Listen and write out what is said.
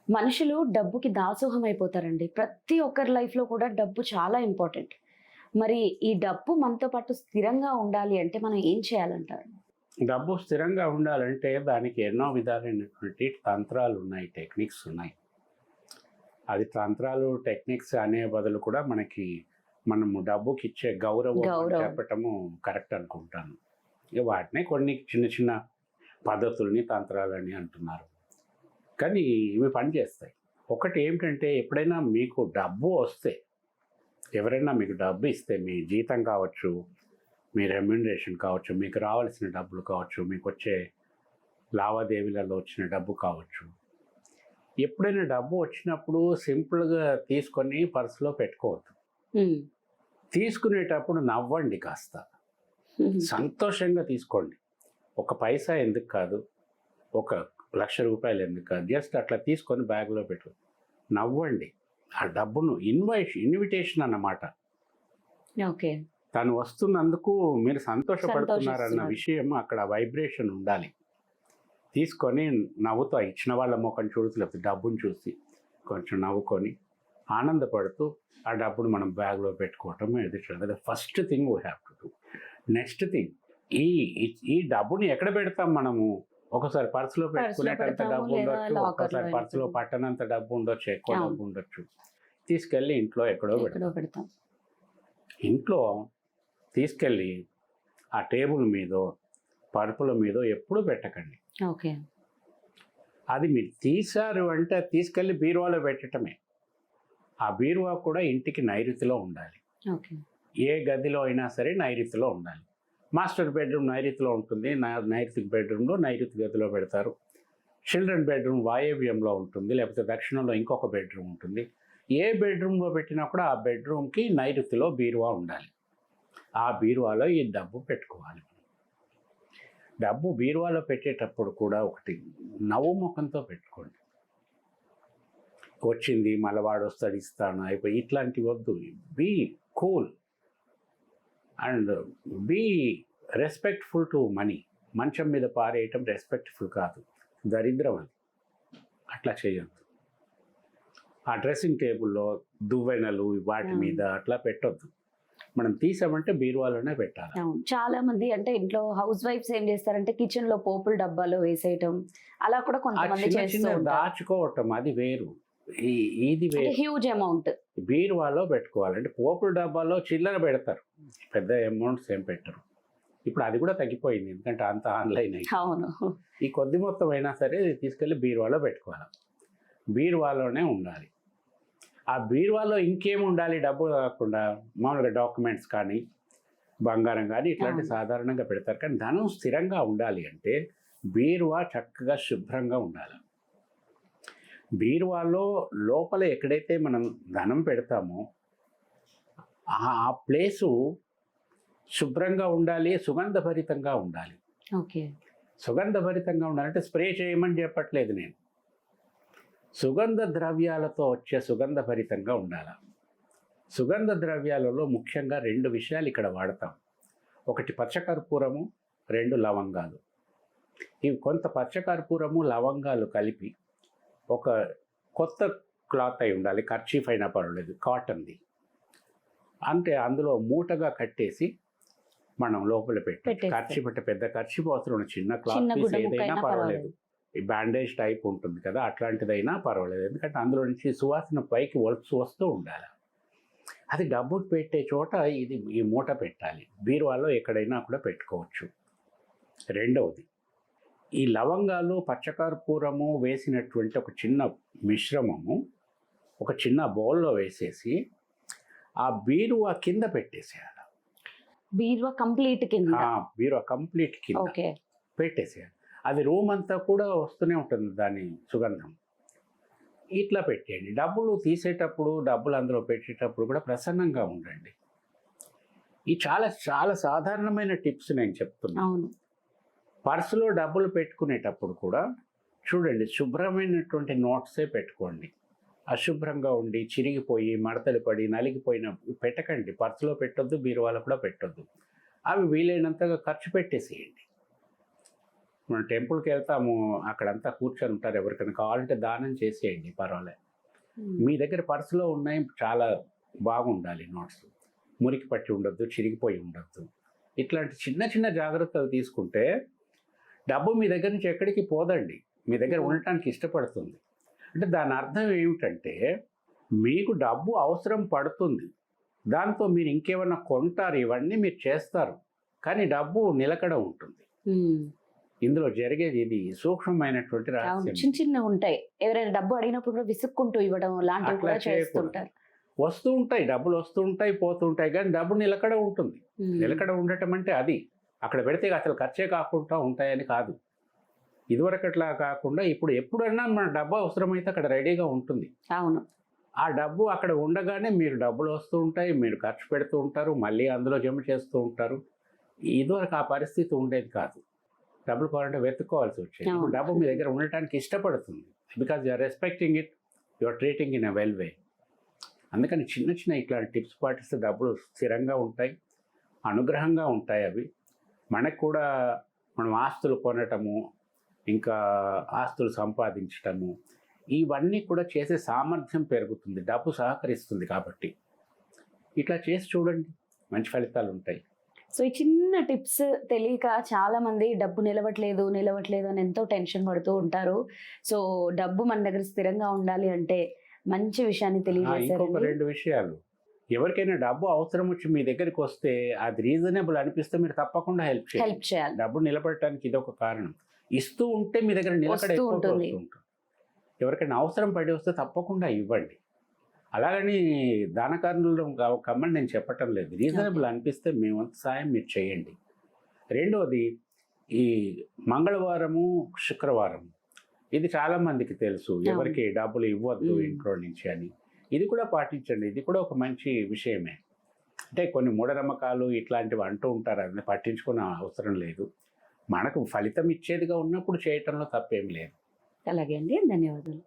మనుషులు డబ్బుకి దాసోహం అయిపోతారండి. ప్రతి ఒక్కరి లైఫ్‌లో కూడా డబ్బు చాలా ఇంపార్టెంట్. మరి ఈ డబ్బు మనతో పాటు స్థిరంగా ఉండాలి అంటే మనం ఏం చేయాలంటారు? డబ్బు స్థిరంగా ఉండాలంటే దానికి ఎన్నో విధాలైనటువంటి తంత్రాలు ఉన్నాయి, టెక్నిక్స్ ఉన్నాయి. అది తంత్రాలు, టెక్నిక్స్ అనే బదులు కూడా మనము డబ్బుకి ఇచ్చే గౌరవం అని గౌరవం. చెప్పటము కరెక్ట్ అనుకుంటాను. ఇక వాటినే కొన్ని చిన్న చిన్న పద్ధతుల్ని, తంత్రాలని అంటున్నారు. కానీ ఇవి పనిచేస్తాయి. ఒకటి ఏమిటంటే ఎప్పుడైనా మీకు డబ్బు వస్తే, ఎవరైనా మీకు డబ్బు ఇస్తే, మీ జీతం కావచ్చు, మీ రెమ్యునరేషన్ కావచ్చు, మీకు రావాల్సిన డబ్బులు కావచ్చు, మీకు వచ్చే లావాదేవీలలో వచ్చిన డబ్బు కావచ్చు. ఎప్పుడైనా డబ్బు వచ్చినప్పుడు సింపుల్గా తీసుకొని పర్సులో పెట్టుకోవద్దు. హ్మ్. తీసుకునేటప్పుడు నవ్వండి కాస్త. హుహు. సంతోషంగా తీసుకోండి. ఒక పైసా ఎందుకు కాదు, ఒక ₹1,00,000 ఎందుకు కాదు, జస్ట్ అట్లా తీసుకొని బ్యాగ్లో పెట్టు, నవ్వండి. ఆ డబ్బును ఇన్విటేషన్ అన్నమాట. ఓకే. తను వస్తున్నందుకు మీరు సంతోషపడుతున్నారన్న సంతోషిస్తున్నారు. విషయం అక్కడ వైబ్రేషన్ ఉండాలి. తీసుకొని నవ్వుతూ ఇచ్చిన వాళ్ళ ముఖం చూసి, లేకపోతే డబ్బును చూసి కొంచెం నవ్వుకొని ఆనందపడుతూ ఆ డబ్బును మనం బ్యాగ్లో పెట్టుకోవటం ఇది first thing we have to do. Next thing, ఈ ఈ డబ్బుని ఎక్కడ పెడతాం మనము? ఒకసారి పర్సులో పెట్టుకునేటంత పెడతాము డబ్బు లేదా ఉండొచ్చు, లాకర్‌లో ఒక్కోసారి పర్సులో అయినా పట్టనంత డబ్బు ఉండొచ్చు, ఎక్కువ అవును. డబ్బు ఉండొచ్చు. తీసుకెళ్ళి ఇంట్లో ఎక్కడో ఎక్కడో పెడతాం. పెడతాం. ఇంట్లో తీసుకెళ్ళి ఆ టేబుల్ మీదో, పరుపుల మీదో ఎప్పుడూ పెట్టకండి. ఓకే. అది మీరు తీశారు అంటే అది తీసుకెళ్ళి బీరువాలో పెట్టడమే. ఆ బీరువా కూడా ఇంటికి నైరుతిలో ఉండాలి. ఓకే. ఏ గదిలో అయినా సరే నైరుతిలో ఉండాలి. మాస్టర్ బెడ్రూమ్ నైరుతిలో ఉంటుంది. నైరుతి బెడ్రూమ్లో నైరుతి గదిలో పెడతారు. చిల్డ్రన్ బెడ్రూమ్ వాయవ్యంలో ఉంటుంది, లేకపోతే దక్షిణంలో ఇంకొక బెడ్రూమ్ ఉంటుంది. ఏ బెడ్రూమ్లో పెట్టినా కూడా ఆ బెడ్రూమ్కి నైరుతిలో బీరువా ఉండాలి. ఆ బీరువాలో ఈ డబ్బు పెట్టుకోవాలి. డబ్బు బీరువాలో పెట్టేటప్పుడు కూడా ఒకటి నవ్వు ముఖంతో పెట్టుకోండి. వచ్చింది మళ్ళీ వాడు వస్తాడు ఇస్తాను అయిపోయి ఇట్లాంటివి వద్దు. Be cool and be respectful to money. మంచం మీద పారేయటం రెస్పెక్ట్ఫుల్ కాదు, దరిద్రం అది. అట్లా చేయొద్దు. ఆ డ్రెస్సింగ్ టేబుల్లో దువ్వెనలు వాటి మీద అట్లా పెట్టొద్దు. మనం తీసామంటే బీరువాలోనే పెట్టాలి. అవును. చాలా మంది అంటే ఇంట్లో హౌస్ వైఫ్స్ ఏం చేస్తారంటే కిచెన్‌లో పోపుల డబ్బాలో వేసేయటం అలా కూడా ఆ కొంతమంది చిన్న చేస్తూ చిన్న ఉంటారు. దాచుకోవటం అది వేరు, ఇది అంటే వేరు. Huge amount. బీరువాలో పెట్టుకోవాలంటే పోపుల డబ్బాలో చిల్లర పెడతారు, పెద్ద అమౌంట్స్ ఏం పెట్టరు. ఇప్పుడు అది కూడా తగ్గిపోయింది, ఎందుకంటే అంత ఆన్లైన్ అయింది. అవును. ఈ కొద్ది మొత్తం అయినా సరే తీసుకెళ్ళి బీరువాలో పెట్టుకోవాలి. బీరువాలోనే ఉండాలి. ఆ బీరువాలో ఇంకేం ఉండాలి డబ్బు కాకుండా? మామూలుగా డాక్యుమెంట్స్ కానీ, బంగారం కానీ ఇట్లాంటి అవును. సాధారణంగా పెడతారు. కానీ ధనం స్థిరంగా ఉండాలి అంటే బీరువా చక్కగా శుభ్రంగా ఉండాలి. బీరువాలో లోపల ఎక్కడైతే మనం ధనం పెడతామో ఆ ప్లేసు శుభ్రంగా ఉండాలి, సుగంధభరితంగా ఉండాలి. ఓకే. సుగంధభరితంగా ఉండాలంటే స్ప్రే చేయమని చెప్పట్లేదు నేను. సుగంధ ద్రవ్యాలతో వచ్చే సుగంధభరితంగా ఉండాలి. సుగంధ ద్రవ్యాలలో ముఖ్యంగా 2 విషయాలు ఇక్కడ వాడతాం. ఒకటి పచ్చకర్పూరము, 2 లవంగాలు. ఇవి కొంత పచ్చకర్పూరము, లవంగాలు కలిపి ఒక కొత్త క్లాత్ అయి ఉండాలి, కర్చీఫ్ అయినా పర్వాలేదు, కాటన్ది. అంటే అందులో మూటగా కట్టేసి మనం లోపల పెట్టి, పెట్టేస్తే. కర్చీఫ్ అంటే పెద్ద కర్చీఫ్ అవసరం, చిన్న క్లాత్ చిన్న పీస్ గుడ్డ ఏదైనా ముక్కైనా పర్వాలేదు. ఈ బ్యాండేజ్ టైప్ ఉంటుంది కదా, అట్లాంటిదైనా పర్వాలేదు. ఎందుకంటే అందులో నుంచి సువాసన పైకి వస్తూ ఉండాలి. అది డబ్బు పెట్టే చోట ఈ మూట పెట్టాలి. బీరువాలో ఎక్కడైనా కూడా పెట్టుకోవచ్చు. రెండవది, ఈ లవంగాలు, పచ్చకర్పూరము వేసినటువంటి ఒక చిన్న మిశ్రమము ఒక చిన్న బౌల్లో వేసేసి ఆ బీరువా కింద పెట్టేసేయాలి. బీరువా కంప్లీట్ కింద. బీరువా కంప్లీట్ కింద ఓకే. పెట్టేసేయాలి. అది రూమ్ అంతా కూడా వస్తూనే ఉంటుంది దాని సుగంధం. ఇట్లా పెట్టేయండి. డబ్బులు తీసేటప్పుడు, డబ్బులు అందులో పెట్టేటప్పుడు కూడా ప్రసన్నంగా ఉండండి. ఈ చాలా చాలా సాధారణమైన టిప్స్ నేను చెప్తున్నాను. అవును. పర్సులో డబ్బులు పెట్టుకునేటప్పుడు కూడా చూడండి, శుభ్రమైనటువంటి నోట్సే పెట్టుకోండి. అశుభ్రంగా ఉండి చిరిగిపోయి మడతలు పడి నలిగిపోయిన పెట్టకండి. పర్సులో పెట్టొద్దు, బీరువాలో కూడా పెట్టొద్దు. అవి వీలైనంతగా ఖర్చు పెట్టేసేయండి. మనం టెంపుల్కి వెళ్తాము, అక్కడంతా కూర్చొని ఉంటారు, ఎవరికైనా కావాలంటే దానం చేసేయండి పర్వాలేదు. మీ దగ్గర పర్సులో ఉన్నాయి, చాలా బాగుండాలి నోట్స్, మురికి పట్టి ఉండొద్దు, చిరిగిపోయి ఉండొద్దు. ఇట్లాంటి చిన్న చిన్న జాగ్రత్తలు తీసుకుంటే డబ్బు మీ దగ్గర నుంచి ఎక్కడికి పోదండి, మీ దగ్గర ఉండటానికి ఇష్టపడుతుంది. అంటే దాని అర్థం ఏమిటంటే మీకు డబ్బు అవసరం పడుతుంది, దాంతో మీరు ఇంకేమన్నా కొంటారు, ఇవన్నీ మీరు చేస్తారు, కానీ డబ్బు నిలకడ ఉంటుంది. ఇందులో జరిగేది ఇది సూక్ష్మమైనటువంటి అవును, రహస్యం. చిన్న చిన్న ఉంటాయి. ఎవరైనా డబ్బు అడిగినప్పుడు కూడా విసుక్కుంటూ ఇవ్వడం లాంటివి అట్లా కూడా చేయకూడదు. చేస్తుంటారు. వస్తూ ఉంటాయి, డబ్బులు వస్తూ ఉంటాయి, పోతూ ఉంటాయి, కానీ డబ్బు నిలకడ ఉంటుంది. నిలకడ ఉండటం అంటే అది అక్కడ పెడితే అసలు ఖర్చే కాకుండా ఉంటాయని కాదు. ఇదివరకు అట్లా కాకుండా ఇప్పుడు ఎప్పుడన్నా మన డబ్బు అవసరమైతే అక్కడ రెడీగా ఉంటుంది. అవును, ఆ డబ్బు అక్కడ ఉండగానే మీరు డబ్బులు వస్తూ ఉంటాయి, మీరు ఖర్చు పెడుతూ ఉంటారు, మళ్ళీ అందులో జమ చేస్తూ ఉంటారు. ఇదివరకు ఆ పరిస్థితి ఉండేది కాదు. డబ్బులు కావాలంటే వెతుక్కోవాల్సి వచ్చేది. ఇప్పుడు డబ్బు మీ దగ్గర ఉండటానికి ఇష్టపడుతుంది, because you are respecting it, you are treating in a well way. అందుకని చిన్న చిన్న ఇట్లాంటి టిప్స్ పాటిస్తే డబ్బులు స్థిరంగా ఉంటాయి, అనుగ్రహంగా ఉంటాయి. అవి మనకు కూడా మనం ఆస్తులు కొనటము, ఇంకా ఆస్తులు సంపాదించటము, ఇవన్నీ కూడా చేసే సామర్థ్యం పెరుగుతుంది, డబ్బు సహకరిస్తుంది. కాబట్టి ఇట్లా చేసి చూడండి, మంచి ఫలితాలు ఉంటాయి. సో ఈ చిన్న టిప్స్ తెలియక చాలా మంది డబ్బు నిలవట్లేదు అని ఎంతో టెన్షన్ పడుతూ ఉంటారు. సో డబ్బు మన దగ్గర స్థిరంగా ఉండాలి అంటే మంచి విషయాన్ని ఇంకొక తెలియజేశారు. 2 విషయాలు. ఎవరికైనా డబ్బు అవసరం వచ్చి మీ దగ్గరికి వస్తే అది రీజనబుల్ అనిపిస్తే మీరు తప్పకుండా హెల్ప్ చేయాలి. చేయాలి. డబ్బు నిలబడటానికి ఇదొక కారణం. ఇస్తూ ఉంటే మీ దగ్గర నిలకడ వస్తూ ఎక్కువగా ఉంటుంది. వస్తూ ఉంటుంది. ఎవరికైనా అవసరం పడి వస్తే తప్పకుండా ఇవ్వండి. అలాగని దానకారులు కమ్మని నేను చెప్పటం లేదు. రీజనబుల్ అనిపిస్తే మీ వంతు సాయం మీరు చేయండి. రెండవది, ఈ మంగళవారము, శుక్రవారం ఇది చాలా మందికి తెలుసు, ఎవరికి డబ్బులు ఇవ్వద్దు ఇంట్లో నుంచి అని. ఇది కూడా పాటించండి, ఇది కూడా ఒక మంచి విషయమే. అంటే కొన్ని మూఢనమ్మకాలు ఇట్లాంటివి అంటూ ఉంటారు, అది పట్టించుకునే అవసరం లేదు. మనకు ఫలితం ఇచ్చేదిగా ఉన్నప్పుడు చేయటంలో తప్పేం లేదు. అలాగే అండి, ధన్యవాదాలు.